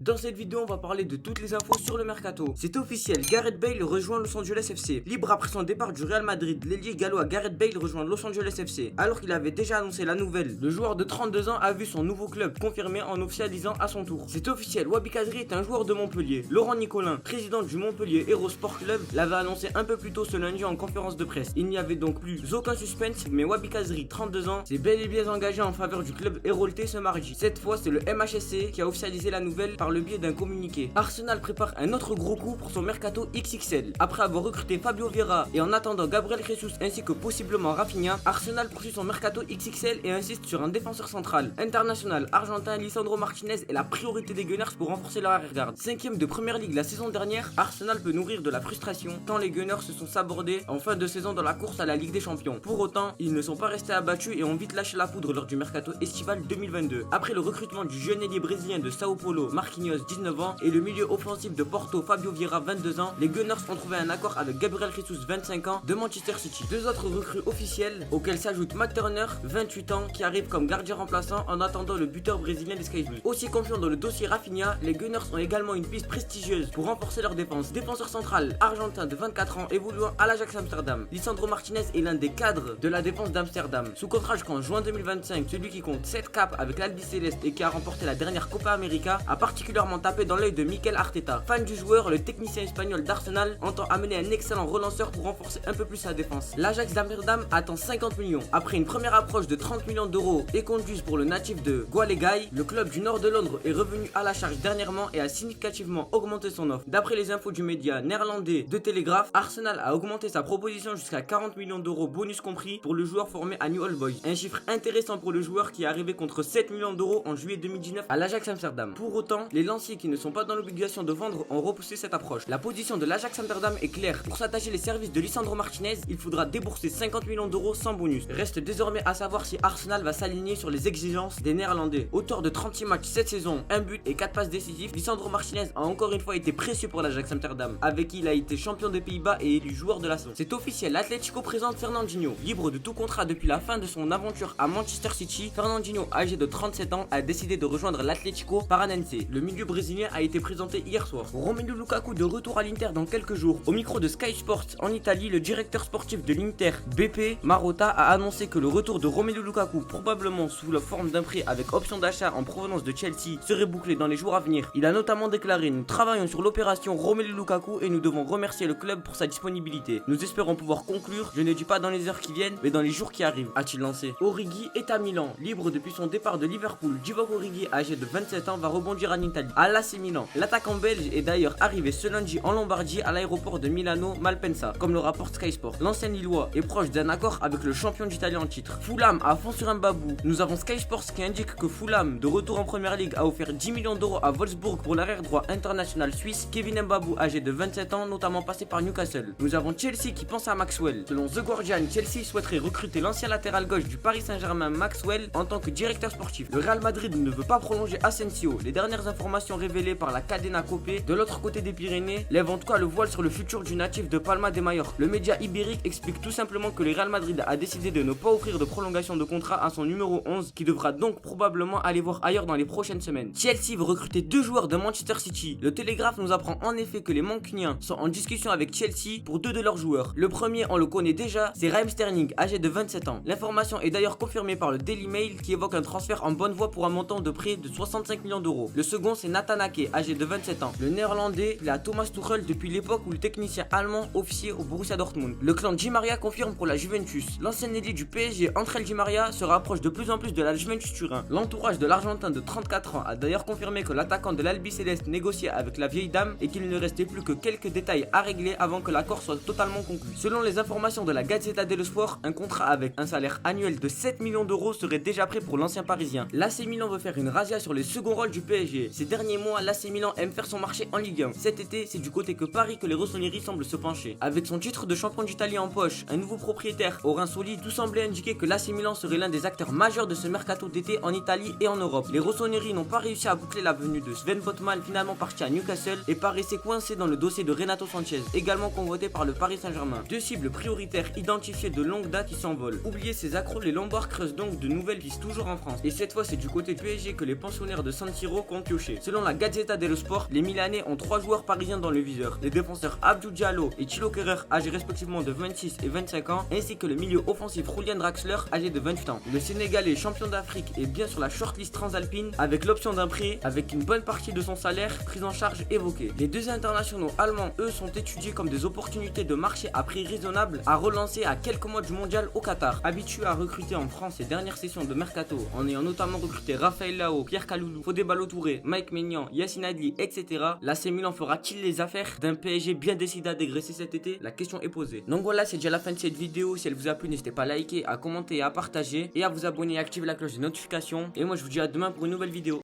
Dans cette vidéo, on va parler de toutes les infos sur le mercato. C'est officiel, Gareth Bale rejoint Los Angeles FC. Libre après son départ du Real Madrid, l'ailier gallois Gareth Bale rejoint Los Angeles FC. Alors qu'il avait déjà annoncé la nouvelle, le joueur de 32 ans a vu son nouveau club confirmé en officialisant à son tour. C'est officiel, Wahbi Khazri est un joueur de Montpellier. Laurent Nicolin, président du Montpellier Hero Sport Club, l'avait annoncé un peu plus tôt ce lundi en conférence de presse. Il n'y avait donc plus aucun suspense, mais Wahbi Khazri, 32 ans, s'est bel et bien engagé en faveur du club héroltais ce mardi. Cette fois, c'est le MHSC qui a officialisé la nouvelle par le biais d'un communiqué. Arsenal prépare un autre gros coup pour son mercato XXL. Après avoir recruté Fabio Vieira et en attendant Gabriel Jesus ainsi que possiblement Rafinha, Arsenal poursuit son mercato XXL et insiste sur un défenseur central. International argentin Lisandro Martinez est la priorité des Gunners pour renforcer leur arrière-garde. 5ème de Première Ligue la saison dernière, Arsenal peut nourrir de la frustration tant les Gunners se sont sabordés en fin de saison dans la course à la Ligue des Champions. Pour autant, ils ne sont pas restés abattus et ont vite lâché la poudre lors du mercato estival 2022. Après le recrutement du jeune ailier brésilien de Sao Paulo Marquinhos, 19 ans, et le milieu offensif de Porto Fabio Vieira, 22 ans, les Gunners ont trouvé un accord avec Gabriel Jesus, 25 ans, de Manchester City. Deux autres recrues officielles auxquelles s'ajoute Matt Turner, 28 ans, qui arrive comme gardien remplaçant en attendant le buteur brésilien des Sky Blues. Aussi confiant dans le dossier Rafinha, les Gunners ont également une piste prestigieuse pour renforcer leur défense. Défenseur central argentin de 24 ans évoluant à l'Ajax Amsterdam, Lisandro Martinez est l'un des cadres de la défense d'Amsterdam. Sous contrat jusqu'en juin 2025, celui qui compte 7 caps avec l'Albi Céleste et qui a remporté la dernière Copa América a particulièrement tapé dans l'œil de Mikel Arteta. Fan du joueur, le technicien espagnol d'Arsenal entend amener un excellent relanceur pour renforcer un peu plus sa défense. L'Ajax d'Amsterdam attend 50 millions. Après une première approche de 30 millions d'euros et conduite pour le natif de Gualegai, le club du nord de Londres est revenu à la charge dernièrement et a significativement augmenté son offre. D'après les infos du média néerlandais de Telegraph, Arsenal a augmenté sa proposition jusqu'à 40 millions d'euros bonus compris pour le joueur formé à New Old Boys. Un chiffre intéressant pour le joueur qui est arrivé contre 7 millions d'euros en juillet 2019 à l'Ajax Amsterdam. Pour autant, les lanciers qui ne sont pas dans l'obligation de vendre ont repoussé cette approche. La position de l'Ajax Amsterdam est claire. Pour s'attacher les services de Lisandro Martinez, il faudra débourser 50 millions d'euros sans bonus. Reste désormais à savoir si Arsenal va s'aligner sur les exigences des Néerlandais. Auteur de 36 matchs cette saison, 1 but et 4 passes décisives, Lisandro Martinez a encore une fois été précieux pour l'Ajax Amsterdam, avec qui il a été champion des Pays-Bas et élu joueur de la saison. C'est officiel, l'Atlético présente Fernandinho. Libre de tout contrat depuis la fin de son aventure à Manchester City, Fernandinho, âgé de 37 ans, a décidé de rejoindre l'Atlético Paranense. Le milieu brésilien a été présenté hier soir. Romelu Lukaku de retour à l'Inter dans quelques jours. Au micro de Sky Sports en Italie, le directeur sportif de l'Inter, Beppe Marotta, a annoncé que le retour de Romelu Lukaku, probablement sous la forme d'un prêt avec option d'achat en provenance de Chelsea, serait bouclé dans les jours à venir. Il a notamment déclaré: nous travaillons sur l'opération Romelu Lukaku et nous devons remercier le club pour sa disponibilité. Nous espérons pouvoir conclure, je ne dis pas dans les heures qui viennent, mais dans les jours qui arrivent, a-t-il lancé. Origi est à Milan, libre depuis son départ de Liverpool. Divock Origi, âgé de 27 ans, va rebondir en Italie, à l'AC Milan. L'attaquant belge est d'ailleurs arrivé ce lundi en Lombardie à l'aéroport de Milano Malpensa, comme le rapporte Sky Sport. L'ancien Lillois est proche d'un accord avec le champion d'Italie en titre. Fulham à fond sur un babou. Nous avons Sky Sports qui indique que Fulham, de retour en Première Ligue, a offert 10 millions d'euros à Wolfsburg pour l'arrière droit international suisse Kevin Mbabou, âgé de 27 ans, notamment passé par Newcastle. Nous avons Chelsea qui pense à Maxwell. Selon The Guardian, Chelsea souhaiterait recruter l'ancien latéral gauche du Paris Saint-Germain Maxwell en tant que directeur sportif. Le Real Madrid ne veut pas prolonger Asensio. Les dernières informations révélées par la Cadena Copé de l'autre côté des Pyrénées lèvent en tout cas le voile sur le futur du natif de Palma de Majorque. Le média ibérique explique tout simplement que le Real Madrid a décidé de ne pas offrir de prolongation de contrat à son numéro 11 qui devra donc probablement aller voir ailleurs dans les prochaines semaines. Chelsea veut recruter 2 joueurs de Manchester City. Le Télégraphe nous apprend en effet que les Mancuniens sont en discussion avec Chelsea pour 2 de leurs joueurs. Le premier, on le connaît déjà, c'est Raheem Sterling, âgé de 27 ans. L'information est d'ailleurs confirmée par le Daily Mail qui évoque un transfert en bonne voie pour un montant de près de 65 millions d'euros. Le second, c'est Nathan Ake, âgé de 27 ans. Le néerlandais, il a Thomas Tuchel depuis l'époque où le technicien allemand officiait au Borussia Dortmund. Le clan Di Maria confirme pour la Juventus. L'ancien ailier du PSG, Angel Di Maria, se rapproche de plus en plus de la Juventus Turin. L'entourage de l'Argentin de 34 ans a d'ailleurs confirmé que l'attaquant de l'Albi Céleste négociait avec la vieille dame et qu'il ne restait plus que quelques détails à régler avant que l'accord soit totalement conclu. Selon les informations de la Gazzetta dello Sport, un contrat avec un salaire annuel de 7 millions d'euros serait déjà prêt pour l'ancien parisien. L'AC Milan veut faire une razzia sur les seconds rôles du PSG. Ces derniers mois, l'AC Milan aime faire son marché en Ligue 1. Cet été, c'est du côté que Paris que les rossoneri semblent se pencher. Avec son titre de champion d'Italie en poche, un nouveau propriétaire au rein solide, tout semblait indiquer que l'AC Milan serait l'un des acteurs majeurs de ce mercato d'été en Italie et en Europe. Les rossoneri n'ont pas réussi à boucler la venue de Sven Botman, finalement parti à Newcastle, et paraissait coincé dans le dossier de Renato Sanchez, également convoité par le Paris Saint-Germain. 2 cibles prioritaires identifiées de longue date qui s'envolent. Oubliez ces accros, les Lombards creusent donc de nouvelles pistes toujours en France. Et cette fois, c'est du côté du PSG que les pensionnaires de San Siro comptent piocher. étrangers. Selon la Gazzetta dello Sport, les Milanais ont 3 joueurs parisiens dans le viseur. Les défenseurs Abdou Diallo et Thilo Kehrer, âgés respectivement de 26 et 25 ans, ainsi que le milieu offensif Julian Draxler, âgé de 28 ans. Le Sénégalais champion d'Afrique est bien sur la shortlist transalpine avec l'option d'un prêt avec une bonne partie de son salaire prise en charge évoquée. Les deux internationaux allemands, eux, sont étudiés comme des opportunités de marché à prix raisonnable à relancer à quelques mois du mondial au Qatar. Habitué à recruter en France ces dernières sessions de mercato, en ayant notamment recruté Raphaël Lao, Pierre Kaloulou, Fodé Ballo-Touré, Mike Maignan, Yacine Adli, etc., l'AC Milan fera-t-il les affaires d'un PSG bien décidé à dégraisser cet été? La question est posée. Donc voilà, c'est déjà la fin de cette vidéo. Si elle vous a plu, n'hésitez pas à liker, à commenter, à partager et à vous abonner et à activer la cloche de notification. Et moi je vous dis à demain pour une nouvelle vidéo.